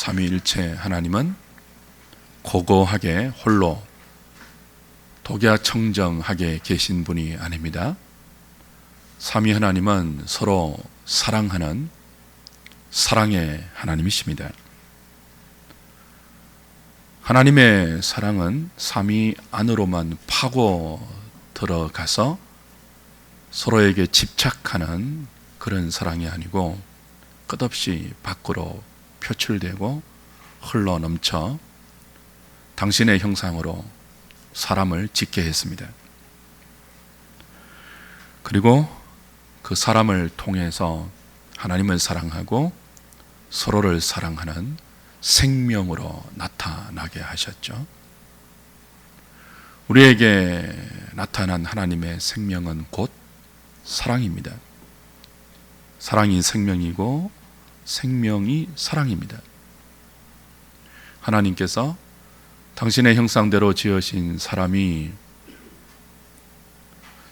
삼위일체 하나님은 고고하게 홀로 독야청정하게 계신 분이 아닙니다. 삼위 하나님은 서로 사랑하는 사랑의 하나님이십니다. 하나님의 사랑은 삼위 안으로만 파고 들어가서 서로에게 집착하는 그런 사랑이 아니고 끝없이 밖으로 표출되고 흘러넘쳐 당신의 형상으로 사람을 짓게 했습니다. 그리고 그 사람을 통해서 하나님을 사랑하고 서로를 사랑하는 생명으로 나타나게 하셨죠. 우리에게 나타난 하나님의 생명은 곧 사랑입니다. 사랑이 생명이고 생명이 사랑입니다. 하나님께서 당신의 형상대로 지으신 사람이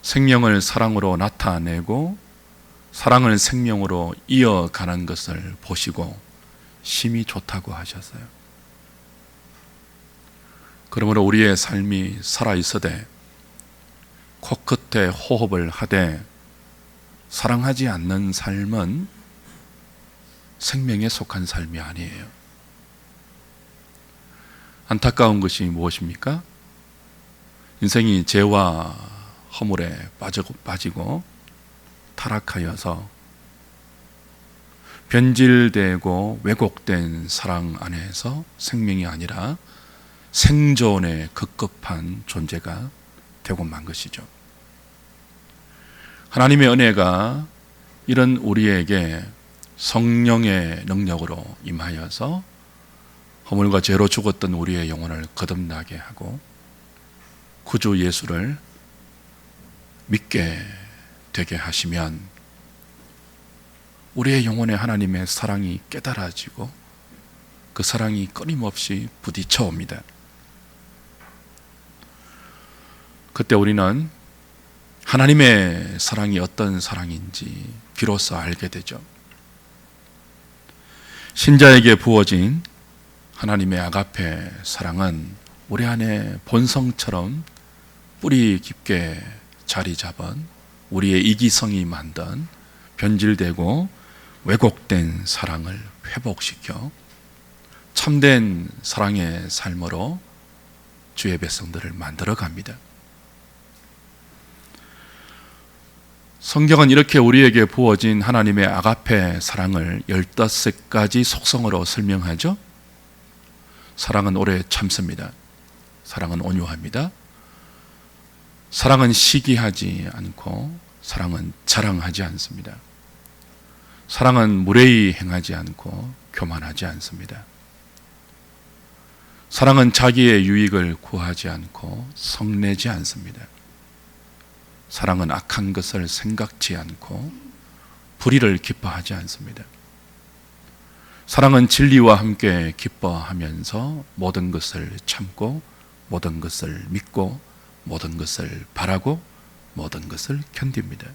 생명을 사랑으로 나타내고 사랑을 생명으로 이어가는 것을 보시고 심히 좋다고 하셨어요. 그러므로 우리의 삶이 살아있어되 코끝에 호흡을 하되 사랑하지 않는 삶은 생명에 속한 삶이 아니에요. 안타까운 것이 무엇입니까? 인생이 죄와 허물에 빠지고 타락하여서 변질되고 왜곡된 사랑 안에서 생명이 아니라 생존에 급급한 존재가 되고 만 것이죠. 하나님의 은혜가 이런 우리에게 성령의 능력으로 임하여서 허물과 죄로 죽었던 우리의 영혼을 거듭나게 하고 구주 예수를 믿게 되게 하시면 우리의 영혼에 하나님의 사랑이 깨달아지고 그 사랑이 끊임없이 부딪혀 옵니다. 그때 우리는 하나님의 사랑이 어떤 사랑인지 비로소 알게 되죠. 신자에게 부어진 하나님의 아가페 사랑은 우리 안에 본성처럼 뿌리 깊게 자리 잡은 우리의 이기성이 만든 변질되고 왜곡된 사랑을 회복시켜 참된 사랑의 삶으로 주의 백성들을 만들어 갑니다. 성경은 이렇게 우리에게 부어진 하나님의 아가페 사랑을 15가지 속성으로 설명하죠. 사랑은 오래 참습니다. 사랑은 온유합니다. 사랑은 시기하지 않고 사랑은 자랑하지 않습니다. 사랑은 무례히 행하지 않고 교만하지 않습니다. 사랑은 자기의 유익을 구하지 않고 성내지 않습니다. 사랑은 악한 것을 생각지 않고 불의를 기뻐하지 않습니다. 사랑은 진리와 함께 기뻐하면서 모든 것을 참고 모든 것을 믿고 모든 것을 바라고 모든 것을 견딥니다.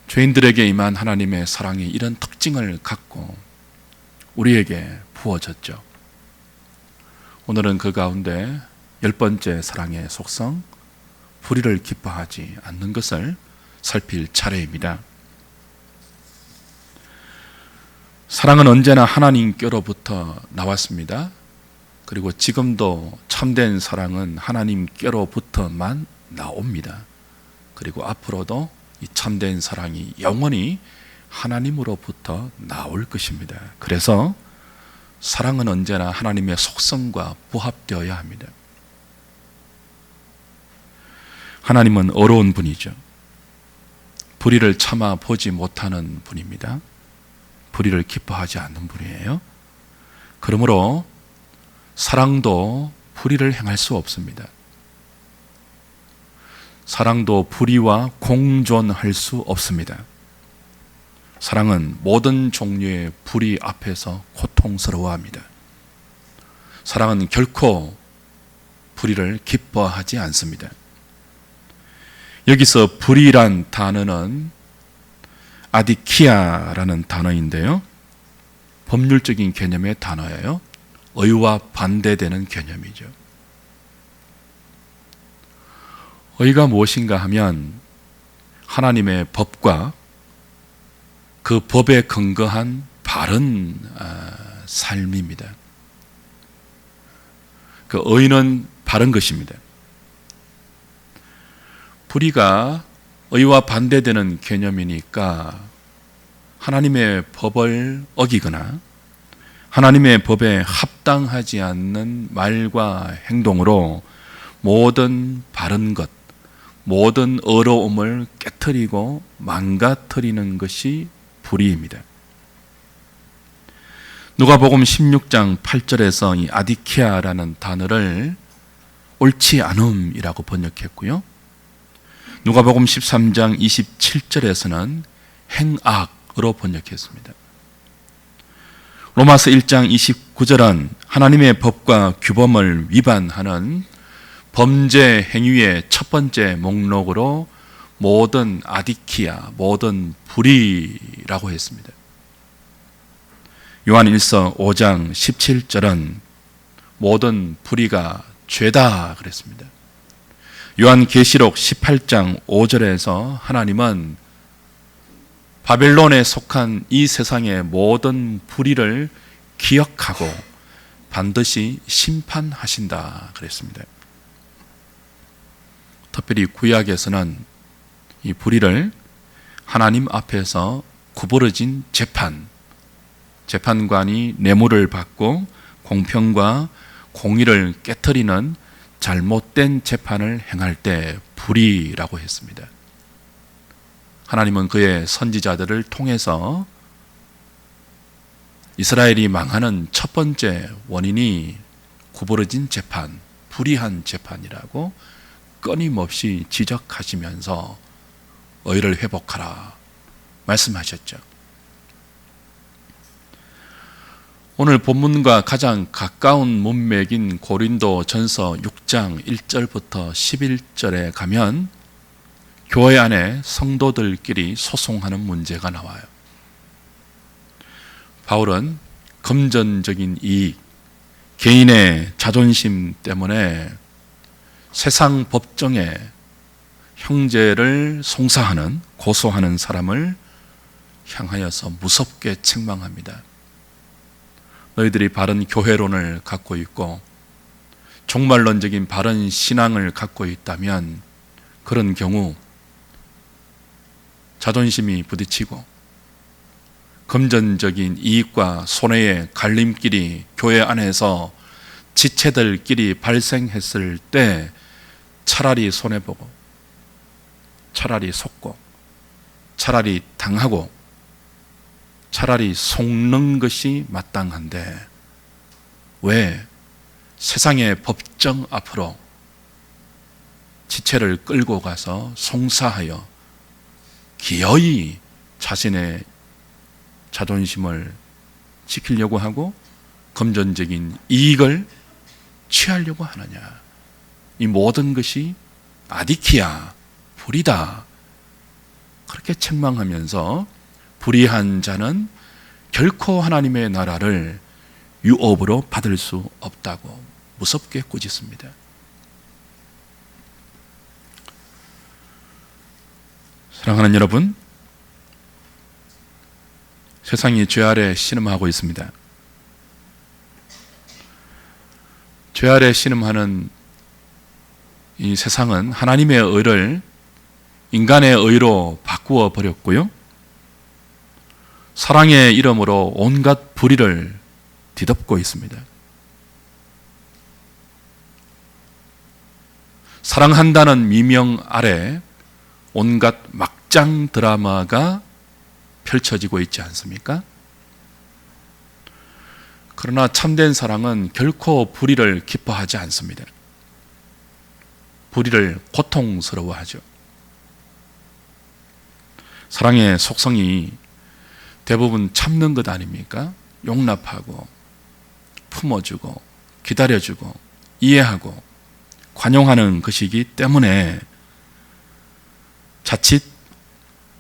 죄인들에게 임한 하나님의 사랑이 이런 특징을 갖고 우리에게 부어졌죠. 오늘은 그 가운데 10번째 사랑의 속성, 불의를 기뻐하지 않는 것을 살필 차례입니다. 사랑은 언제나 하나님께로부터 나왔습니다. 그리고 지금도 참된 사랑은 하나님께로부터만 나옵니다. 그리고 앞으로도 이 참된 사랑이 영원히 하나님으로부터 나올 것입니다. 그래서 사랑은 언제나 하나님의 속성과 부합되어야 합니다. 하나님은 어려운 분이죠. 불의를 참아 보지 못하는 분입니다. 불의를 기뻐하지 않는 분이에요. 그러므로 사랑도 불의를 행할 수 없습니다. 사랑도 불의와 공존할 수 없습니다. 사랑은 모든 종류의 불의 앞에서 고통스러워합니다. 사랑은 결코 불의를 기뻐하지 않습니다. 여기서 불의란 단어는 아디키아라는 단어인데요, 법률적인 개념의 단어예요. 의와 반대되는 개념이죠. 의가 무엇인가 하면 하나님의 법과 그 법에 근거한 바른 삶입니다. 그 의는 바른 것입니다. 불의가 의와 반대되는 개념이니까 하나님의 법을 어기거나 하나님의 법에 합당하지 않는 말과 행동으로 모든 바른 것, 모든 의로움을 깨트리고 망가뜨리는 것이 불의입니다. 누가복음 16장 8절에서 이 아디키아라는 단어를 옳지 않음이라고 번역했고요. 누가복음 13장 27절에서는 행악으로 번역했습니다. 로마서 1장 29절은 하나님의 법과 규범을 위반하는 범죄 행위의 첫 번째 목록으로 모든 아디키아, 모든 불의라고 했습니다. 요한 1서 5장 17절은 모든 불의가 죄다 그랬습니다. 요한 계시록 18장 5절에서 하나님은 바벨론에 속한 이 세상의 모든 불의를 기억하고 반드시 심판하신다 그랬습니다. 특별히 구약에서는 이 불의를 하나님 앞에서 구부러진 재판관이 뇌물을 받고 공평과 공의를 깨트리는 잘못된 재판을 행할 때 불의라고 했습니다. 하나님은 그의 선지자들을 통해서 이스라엘이 망하는 첫 번째 원인이 구부러진 재판, 불의한 재판이라고 끊임없이 지적하시면서 의를 회복하라 말씀하셨죠. 오늘 본문과 가장 가까운 문맥인 고린도 전서 6장 1절부터 11절에 가면 교회 안에 성도들끼리 소송하는 문제가 나와요. 바울은 금전적인 이익, 개인의 자존심 때문에 세상 법정에 형제를 송사하는, 고소하는 사람을 향하여서 무섭게 책망합니다. 너희들이 바른 교회론을 갖고 있고 종말론적인 바른 신앙을 갖고 있다면 그런 경우 자존심이 부딪히고 금전적인 이익과 손해의 갈림길이 교회 안에서 지체들끼리 발생했을 때 차라리 손해보고 차라리 속고 차라리 당하고 차라리 속는 것이 마땅한데 왜 세상의 법정 앞으로 지체를 끌고 가서 송사하여 기어이 자신의 자존심을 지키려고 하고 금전적인 이익을 취하려고 하느냐. 이 모든 것이 아디키야, 불의다. 그렇게 책망하면서 불의한 자는 결코 하나님의 나라를 유업으로 받을 수 없다고 무섭게 꾸짖습니다. 사랑하는 여러분, 세상이 죄 아래 신음하고 있습니다. 죄 아래 신음하는 이 세상은 하나님의 의를 인간의 의로 바꾸어 버렸고요. 사랑의 이름으로 온갖 불의를 뒤덮고 있습니다. 사랑한다는 미명 아래 온갖 막장 드라마가 펼쳐지고 있지 않습니까? 그러나 참된 사랑은 결코 불의를 기뻐하지 않습니다. 불의를 고통스러워하죠. 사랑의 속성이 대부분 참는 것 아닙니까? 용납하고 품어주고 기다려주고 이해하고 관용하는 것이기 때문에 자칫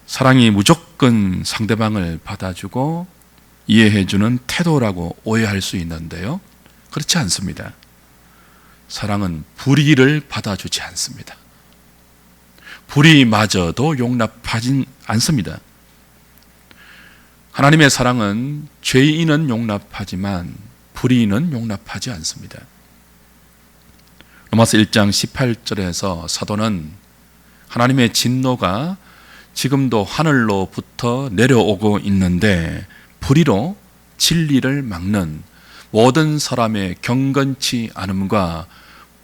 사랑이 무조건 상대방을 받아주고 이해해주는 태도라고 오해할 수 있는데요, 그렇지 않습니다. 사랑은 불의를 받아주지 않습니다. 불의마저도 용납하진 않습니다. 하나님의 사랑은 죄인은 용납하지만 불의는 용납하지 않습니다. 로마서 1장 18절에서 사도는 하나님의 진노가 지금도 하늘로부터 내려오고 있는데 불의로 진리를 막는 모든 사람의 경건치 않음과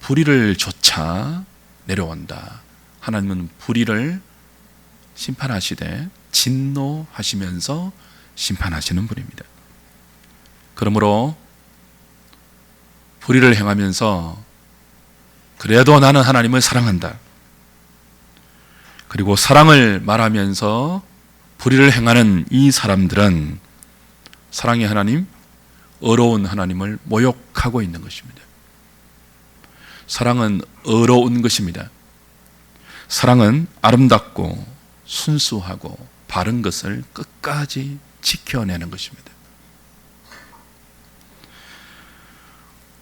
불의를 조차 내려온다. 하나님은 불의를 심판하시되 진노하시면서 심판하시는 분입니다. 그러므로 불의를 행하면서 그래도 나는 하나님을 사랑한다, 그리고 사랑을 말하면서 불의를 행하는 이 사람들은 사랑의 하나님, 의로운 하나님을 모욕하고 있는 것입니다. 사랑은 의로운 것입니다. 사랑은 아름답고 순수하고 바른 것을 끝까지 지켜내는 것입니다.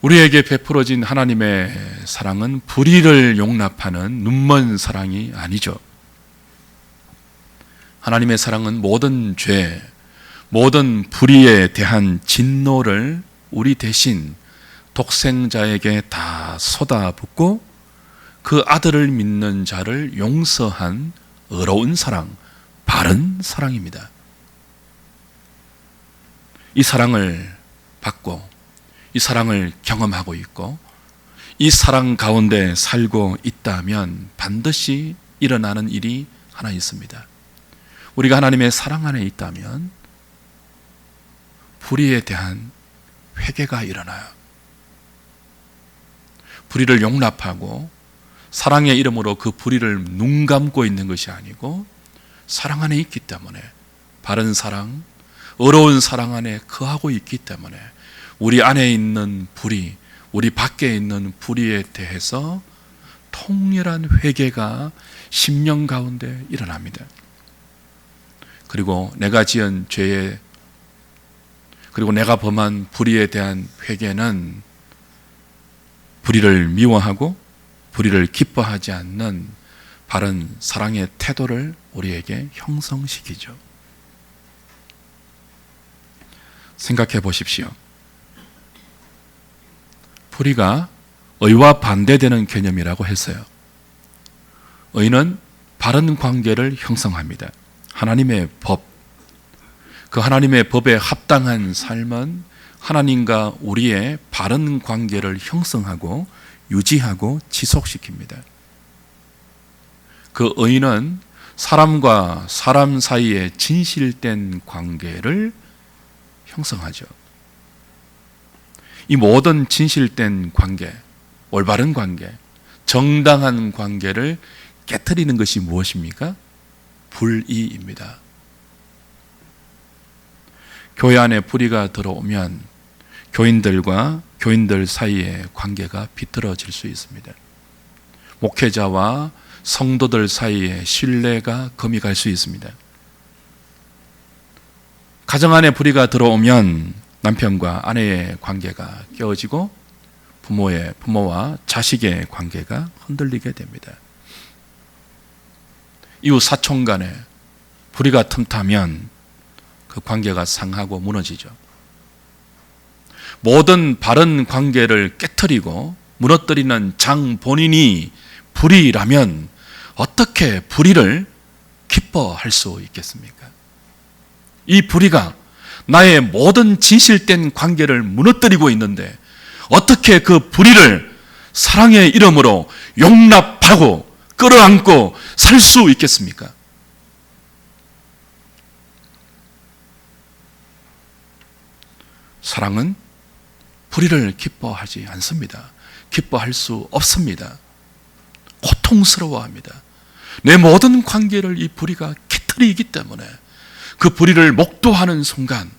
우리에게 베풀어진 하나님의 사랑은 불의를 용납하는 눈먼 사랑이 아니죠. 하나님의 사랑은 모든 죄, 모든 불의에 대한 진노를 우리 대신 독생자에게 다 쏟아붓고 그 아들을 믿는 자를 용서한 의로운 사랑, 바른 사랑입니다. 이 사랑을 받고 이 사랑을 경험하고 있고 이 사랑 가운데 살고 있다면 반드시 일어나는 일이 하나 있습니다. 우리가 하나님의 사랑 안에 있다면 불의에 대한 회개가 일어나요. 불의를 용납하고 사랑의 이름으로 그 불의를 눈 감고 있는 것이 아니고 사랑 안에 있기 때문에, 바른 사랑, 의로운 사랑 안에 거하고 있기 때문에 우리 안에 있는 불의, 우리 밖에 있는 불의에 대해서 통렬한 회개가 심령 가운데 일어납니다. 그리고 내가 지은 죄에, 그리고 내가 범한 불의에 대한 회개는 불의를 미워하고 불의를 기뻐하지 않는 바른 사랑의 태도를 우리에게 형성시키죠. 생각해 보십시오. 불의가 의와 반대되는 개념이라고 했어요. 의는 바른 관계를 형성합니다. 하나님의 법, 그 하나님의 법에 합당한 삶은 하나님과 우리의 바른 관계를 형성하고 유지하고 지속시킵니다. 그 의는 사람과 사람 사이의 진실된 관계를 형성하죠. 이 모든 진실된 관계, 올바른 관계, 정당한 관계를 깨트리는 것이 무엇입니까? 불의입니다. 교회 안에 불의가 들어오면 교인들과 교인들 사이의 관계가 비틀어질 수 있습니다. 목회자와 성도들 사이에 신뢰가 금이 갈 수 있습니다. 가정 안에 불의가 들어오면 남편과 아내의 관계가 깨어지고 부모와 자식의 관계가 흔들리게 됩니다. 이웃 사촌 간에 불의가 틈타면 그 관계가 상하고 무너지죠. 모든 바른 관계를 깨트리고 무너뜨리는 장 본인이 불의라면 어떻게 불의를 기뻐할 수 있겠습니까? 이 불의가 나의 모든 진실된 관계를 무너뜨리고 있는데 어떻게 그 불의를 사랑의 이름으로 용납하고 끌어안고 살 수 있겠습니까? 사랑은 불의를 기뻐하지 않습니다. 기뻐할 수 없습니다. 고통스러워합니다. 내 모든 관계를 이 불의가 깨트리기 때문에 그 불의를 목도하는 순간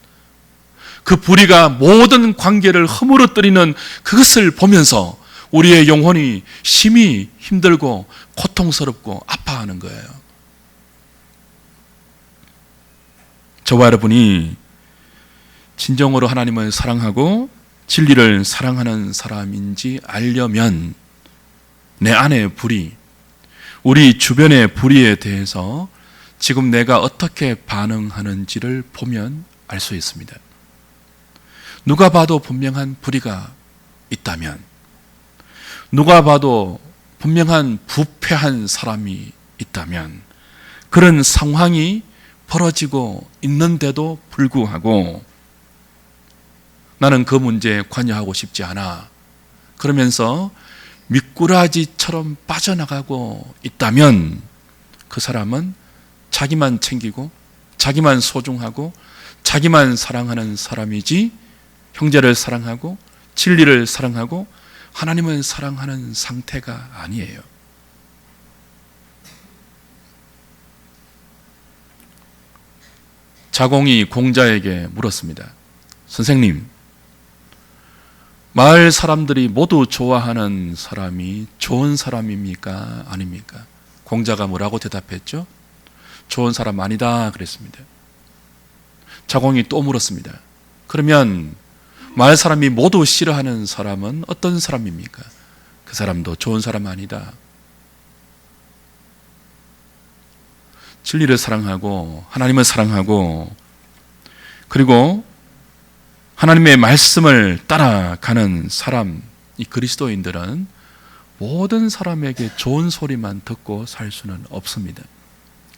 그 불의가 모든 관계를 허물어뜨리는 그것을 보면서 우리의 영혼이 심히 힘들고 고통스럽고 아파하는 거예요. 저와 여러분이 진정으로 하나님을 사랑하고 진리를 사랑하는 사람인지 알려면 내 안의 불의, 우리 주변의 불의에 대해서 지금 내가 어떻게 반응하는지를 보면 알 수 있습니다. 누가 봐도 분명한 불의가 있다면, 누가 봐도 분명한 부패한 사람이 있다면, 그런 상황이 벌어지고 있는데도 불구하고 나는 그 문제에 관여하고 싶지 않아, 그러면서 미꾸라지처럼 빠져나가고 있다면 그 사람은 자기만 챙기고 자기만 소중하고 자기만 사랑하는 사람이지, 형제를 사랑하고 진리를 사랑하고 하나님을 사랑하는 상태가 아니에요. 자공이 공자에게 물었습니다. 선생님, 마을 사람들이 모두 좋아하는 사람이 좋은 사람입니까? 아닙니까? 공자가 뭐라고 대답했죠? 좋은 사람 아니다 그랬습니다. 자공이 또 물었습니다. 그러면 마을 사람이 모두 싫어하는 사람은 어떤 사람입니까? 그 사람도 좋은 사람 아니다. 진리를 사랑하고 하나님을 사랑하고 그리고 하나님의 말씀을 따라가는 사람, 이 그리스도인들은 모든 사람에게 좋은 소리만 듣고 살 수는 없습니다.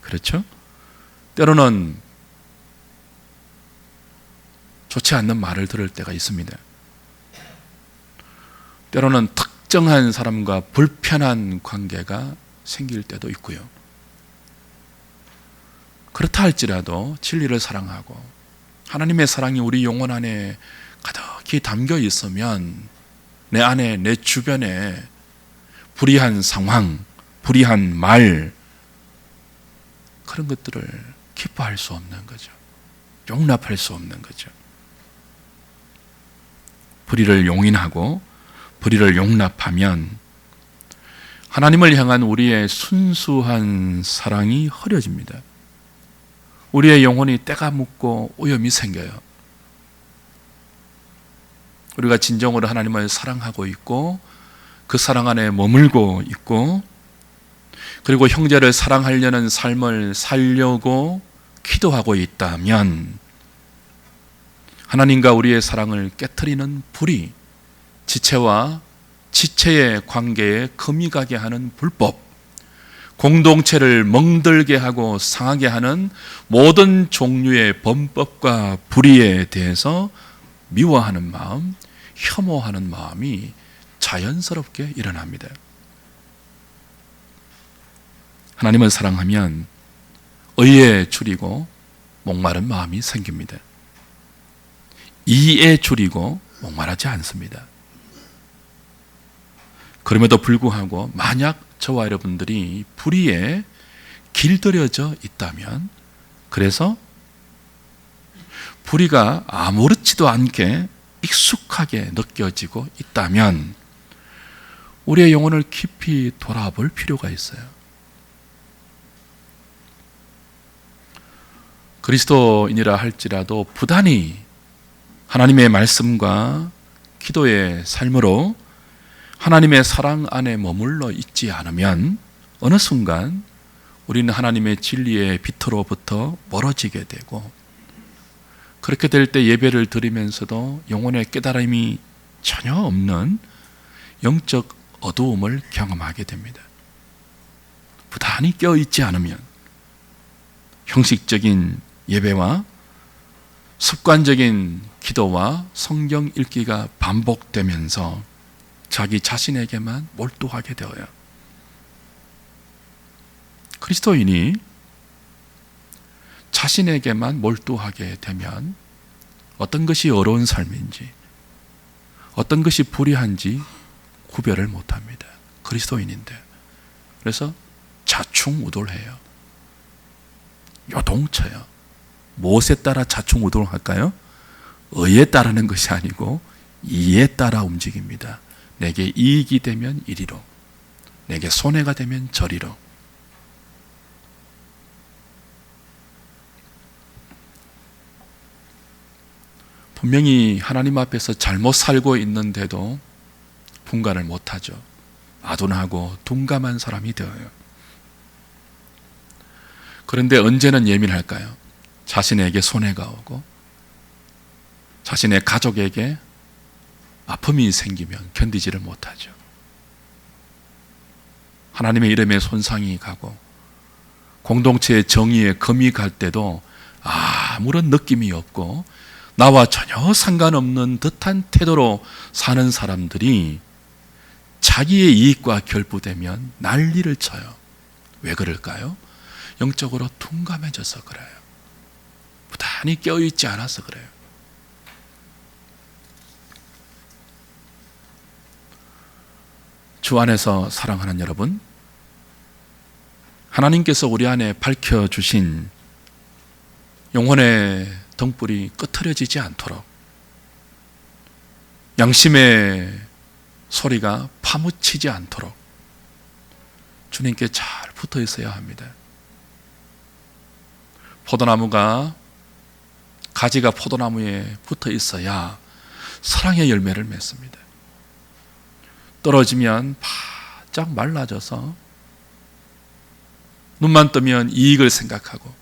그렇죠? 때로는 좋지 않는 말을 들을 때가 있습니다. 때로는 특정한 사람과 불편한 관계가 생길 때도 있고요. 그렇다 할지라도 진리를 사랑하고 하나님의 사랑이 우리 영혼 안에 가득히 담겨 있으면 내 안에, 내 주변에 불의한 상황, 불의한 말, 그런 것들을 기뻐할 수 없는 거죠. 용납할 수 없는 거죠. 불의를 용인하고 불의를 용납하면 하나님을 향한 우리의 순수한 사랑이 흐려집니다. 우리의 영혼이 때가 묻고 오염이 생겨요. 우리가 진정으로 하나님을 사랑하고 있고 그 사랑 안에 머물고 있고 그리고 형제를 사랑하려는 삶을 살려고 기도하고 있다면 하나님과 우리의 사랑을 깨트리는 불의, 지체와 지체의 관계에 금이 가게 하는 불법, 공동체를 멍들게 하고 상하게 하는 모든 종류의 범법과 불의에 대해서 미워하는 마음, 혐오하는 마음이 자연스럽게 일어납니다. 하나님을 사랑하면 의에 줄이고 목마른 마음이 생깁니다. 이에 줄이고 목마르지 않습니다. 그럼에도 불구하고 만약 저와 여러분들이 불의에 길들여져 있다면, 그래서 불의가 아무렇지도 않게 익숙하게 느껴지고 있다면 우리의 영혼을 깊이 돌아볼 필요가 있어요. 그리스도인이라 할지라도 부단히 하나님의 말씀과 기도의 삶으로 하나님의 사랑 안에 머물러 있지 않으면 어느 순간 우리는 하나님의 진리의 빛으로부터 멀어지게 되고, 그렇게 될 때 예배를 드리면서도 영혼의 깨달음이 전혀 없는 영적 어두움을 경험하게 됩니다. 부단히 껴있지 않으면 형식적인 예배와 습관적인 기도와 성경 읽기가 반복되면서 자기 자신에게만 몰두하게 되어요. 그리스도인이 자신에게만 몰두하게 되면 어떤 것이 어려운 삶인지 어떤 것이 불의한지 구별을 못합니다. 그리스도인인데. 그래서 자충우돌해요. 요동쳐요. 무엇에 따라 자충우돌할까요? 의에 따르는 것이 아니고 이에 따라 움직입니다. 내게 이익이 되면 이리로, 내게 손해가 되면 저리로. 분명히 하나님 앞에서 잘못 살고 있는데도 분간을 못하죠. 아둔하고 둔감한 사람이 되어요. 그런데 언제는 예민할까요? 자신에게 손해가 오고 자신의 가족에게 아픔이 생기면 견디지를 못하죠. 하나님의 이름에 손상이 가고 공동체의 정의에 금이 갈 때도 아무런 느낌이 없고 나와 전혀 상관없는 듯한 태도로 사는 사람들이 자기의 이익과 결부되면 난리를 쳐요. 왜 그럴까요? 영적으로 둔감해져서 그래요. 부단히 깨어있지 않아서 그래요. 주 안에서 사랑하는 여러분, 하나님께서 우리 안에 밝혀주신 영혼의 등불이 끄트려지지 않도록 양심의 소리가 파묻히지 않도록 주님께 잘 붙어 있어야 합니다. 포도나무가 가지가 포도나무에 붙어 있어야 사랑의 열매를 맺습니다. 떨어지면 바짝 말라져서 눈만 뜨면 이익을 생각하고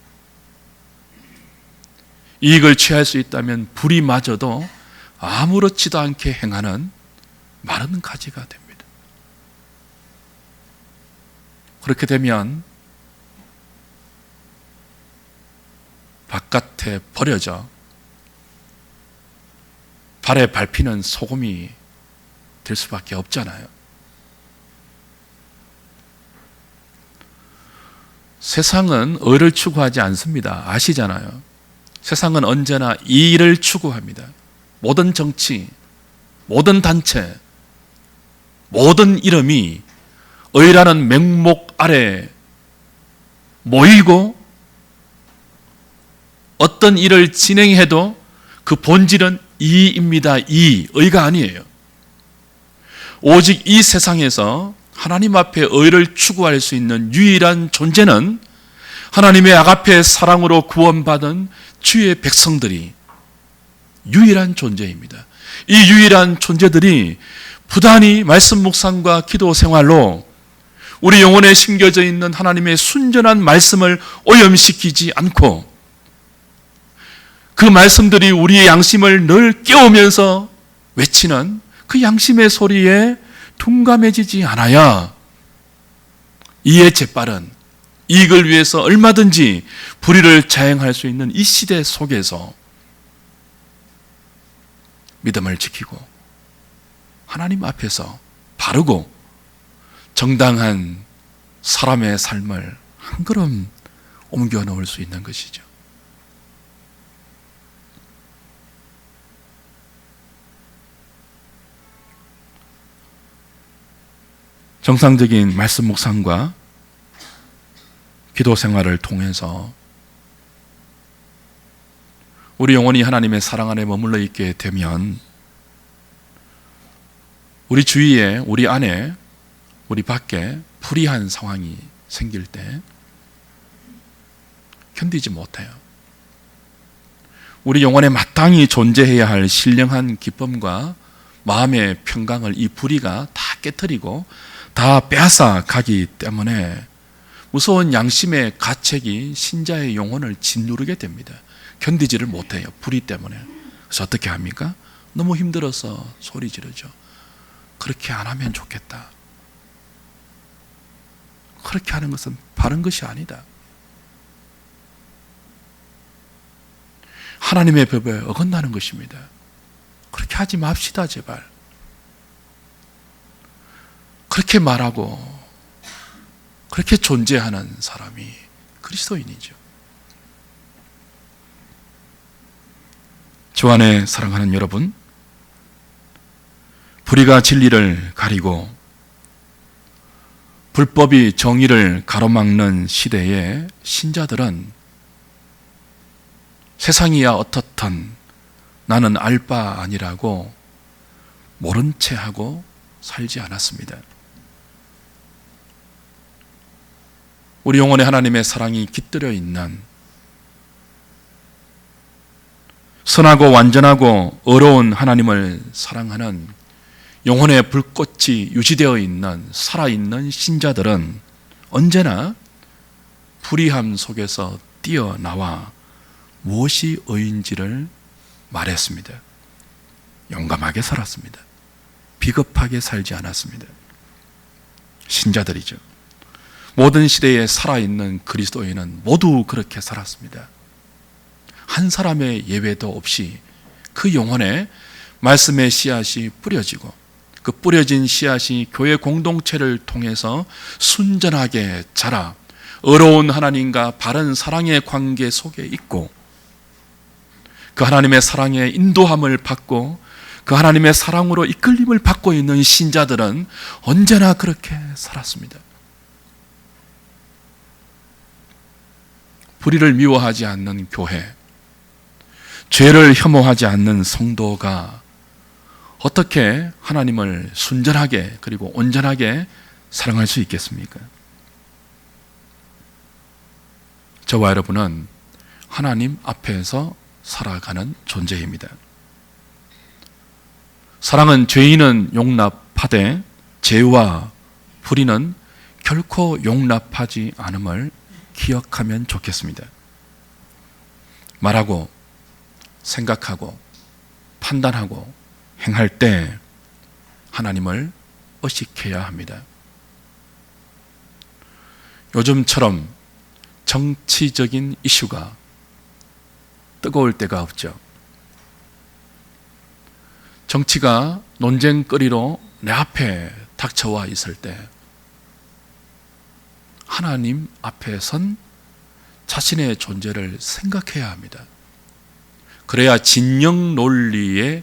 이익을 취할 수 있다면 불이 맞아도 아무렇지도 않게 행하는 마른 가지가 됩니다. 그렇게 되면 바깥에 버려져 발에 밟히는 소금이 될 수밖에 없잖아요. 세상은 의를 추구하지 않습니다. 아시잖아요. 세상은 언제나 이익을 추구합니다. 모든 정치, 모든 단체, 모든 이름이 의라는 맹목 아래 모이고 어떤 일을 진행해도 그 본질은 이입니다. 의가 아니에요. 오직 이 세상에서 하나님 앞에 의를 추구할 수 있는 유일한 존재는 하나님의 아가페 사랑으로 구원받은 주의 백성들이 유일한 존재입니다. 이 유일한 존재들이 부단히 말씀 묵상과 기도 생활로 우리 영혼에 심겨져 있는 하나님의 순전한 말씀을 오염시키지 않고 그 말씀들이 우리의 양심을 늘 깨우면서 외치는 그 양심의 소리에 둔감해지지 않아야 이에 재빠른 이익을 위해서 얼마든지 불의를 자행할 수 있는 이 시대 속에서 믿음을 지키고 하나님 앞에서 바르고 정당한 사람의 삶을 한 걸음 옮겨 놓을 수 있는 것이죠. 정상적인 말씀 묵상과 기도 생활을 통해서 우리 영혼이 하나님의 사랑 안에 머물러 있게 되면 우리 주위에, 우리 안에, 우리 밖에 불의한 상황이 생길 때 견디지 못해요. 우리 영혼에 마땅히 존재해야 할 신령한 기쁨과 마음의 평강을 이 불의가 다 깨트리고 다 빼앗아 가기 때문에 무서운 양심의 가책이 신자의 영혼을 짓누르게 됩니다. 견디지를 못해요. 불의 때문에. 그래서 어떻게 합니까? 너무 힘들어서 소리 지르죠. 그렇게 안 하면 좋겠다. 그렇게 하는 것은 바른 것이 아니다. 하나님의 법에 어긋나는 것입니다. 그렇게 하지 맙시다, 제발. 그렇게 말하고 그렇게 존재하는 사람이 그리스도인이죠. 주 안에 사랑하는 여러분, 불의가 진리를 가리고 불법이 정의를 가로막는 시대에 신자들은 세상이야 어떻든 나는 알 바 아니라고 모른 채 하고 살지 않았습니다. 우리 영혼에 하나님의 사랑이 깃들여 있는 선하고 완전하고 의로운 하나님을 사랑하는 영혼의 불꽃이 유지되어 있는 살아있는 신자들은 언제나 불의함 속에서 뛰어나와 무엇이 의인지를 말했습니다. 용감하게 살았습니다. 비겁하게 살지 않았습니다. 신자들이죠. 모든 시대에 살아있는 그리스도인은 모두 그렇게 살았습니다. 한 사람의 예외도 없이 그 영혼에 말씀의 씨앗이 뿌려지고 그 뿌려진 씨앗이 교회 공동체를 통해서 순전하게 자라 의로운 하나님과 바른 사랑의 관계 속에 있고 그 하나님의 사랑의 인도함을 받고 그 하나님의 사랑으로 이끌림을 받고 있는 신자들은 언제나 그렇게 살았습니다. 불의를 미워하지 않는 교회, 죄를 혐오하지 않는 성도가 어떻게 하나님을 순전하게 그리고 온전하게 사랑할 수 있겠습니까? 저와 여러분은 하나님 앞에서 살아가는 존재입니다. 사랑은 죄인은 용납하되 죄와 불의는 결코 용납하지 않음을 기억하면 좋겠습니다. 말하고 생각하고 판단하고 행할 때 하나님을 의식해야 합니다. 요즘처럼 정치적인 이슈가 뜨거울 때가 없죠. 정치가 논쟁거리로 내 앞에 닥쳐와 있을 때 하나님 앞에 선 자신의 존재를 생각해야 합니다. 그래야 진영 논리에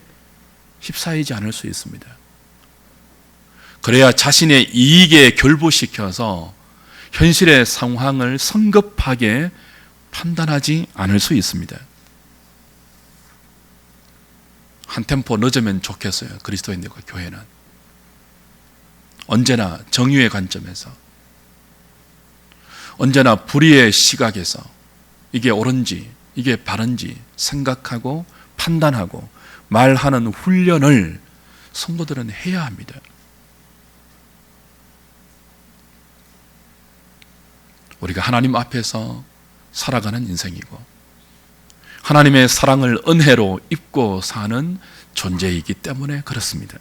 휩싸이지 않을 수 있습니다. 그래야 자신의 이익에 결부시켜서 현실의 상황을 성급하게 판단하지 않을 수 있습니다. 한 템포 늦으면 좋겠어요. 그리스도인들과 교회는 언제나 정의의 관점에서, 언제나 불의의 시각에서 이게 옳은지 이게 바른지 생각하고 판단하고 말하는 훈련을 성도들은 해야 합니다. 우리가 하나님 앞에서 살아가는 인생이고 하나님의 사랑을 은혜로 입고 사는 존재이기 때문에 그렇습니다.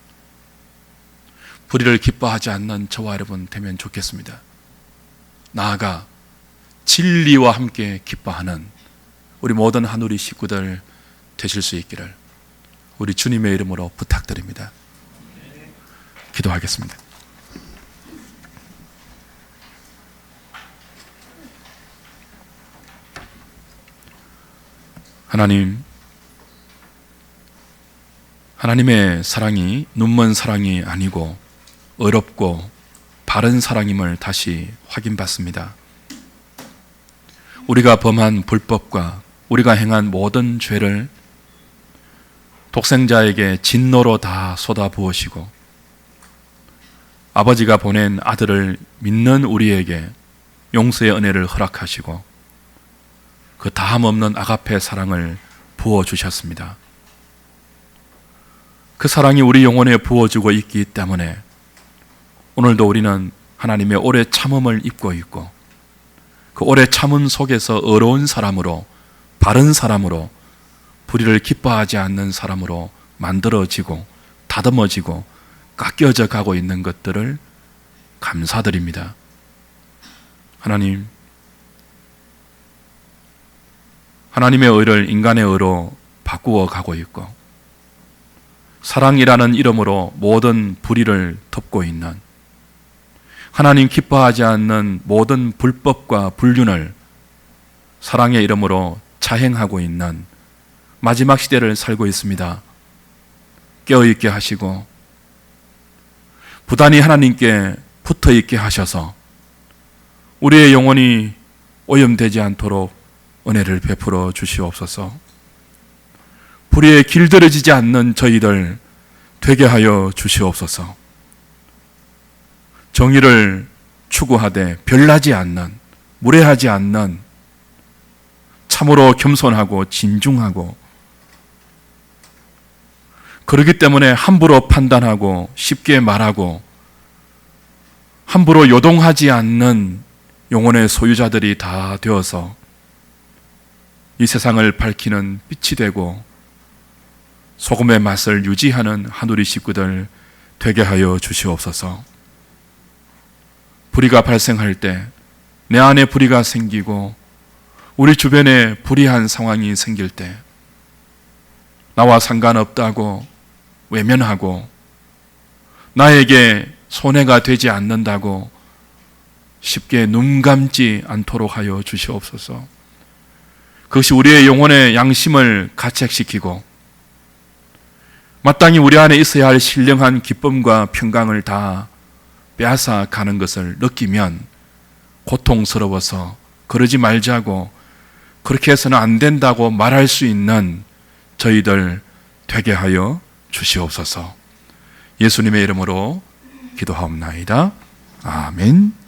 불의를 기뻐하지 않는 저와 여러분 되면 좋겠습니다. 나아가 진리와 함께 기뻐하는 우리 모든 한우리 식구들 되실 수 있기를 우리 주님의 이름으로 부탁드립니다. 기도하겠습니다. 하나님, 하나님의 사랑이 눈먼 사랑이 아니고 의롭고 바른 사랑임을 다시 확인받습니다. 우리가 범한 불법과 우리가 행한 모든 죄를 독생자에게 진노로 다 쏟아부으시고 아버지가 보낸 아들을 믿는 우리에게 용서의 은혜를 허락하시고 그 다함 없는 아가페 사랑을 부어주셨습니다. 그 사랑이 우리 영혼에 부어주고 있기 때문에 오늘도 우리는 하나님의 오래 참음을 입고 있고 그 오래 참음 속에서 의로운 사람으로 바른 사람으로 불의를 기뻐하지 않는 사람으로 만들어지고 다듬어지고 깎여져 가고 있는 것들을 감사드립니다. 하나님, 하나님의 의를 인간의 의로 바꾸어 가고 있고 사랑이라는 이름으로 모든 불의를 덮고 있는 하나님 기뻐하지 않는 모든 불법과 불륜을 사랑의 이름으로 자행하고 있는 마지막 시대를 살고 있습니다. 깨어있게 하시고 부단히 하나님께 붙어있게 하셔서 우리의 영혼이 오염되지 않도록 은혜를 베풀어 주시옵소서. 불의에 길들여지지 않는 저희들 되게 하여 주시옵소서. 정의를 추구하되 별나지 않는, 무례하지 않는, 참으로 겸손하고 진중하고 그렇기 때문에 함부로 판단하고 쉽게 말하고 함부로 요동하지 않는 영혼의 소유자들이 다 되어서 이 세상을 밝히는 빛이 되고 소금의 맛을 유지하는 한우리 식구들 되게 하여 주시옵소서. 불의가 발생할 때, 내 안에 불의가 생기고 우리 주변에 불의한 상황이 생길 때 나와 상관없다고 외면하고 나에게 손해가 되지 않는다고 쉽게 눈 감지 않도록 하여 주시옵소서. 그것이 우리의 영혼의 양심을 가책시키고 마땅히 우리 안에 있어야 할 신령한 기쁨과 평강을 다 빼앗아 가는 것을 느끼면 고통스러워서 그러지 말자고, 그렇게 해서는 안 된다고 말할 수 있는 저희들 되게 하여 주시옵소서. 예수님의 이름으로 기도하옵나이다. 아멘.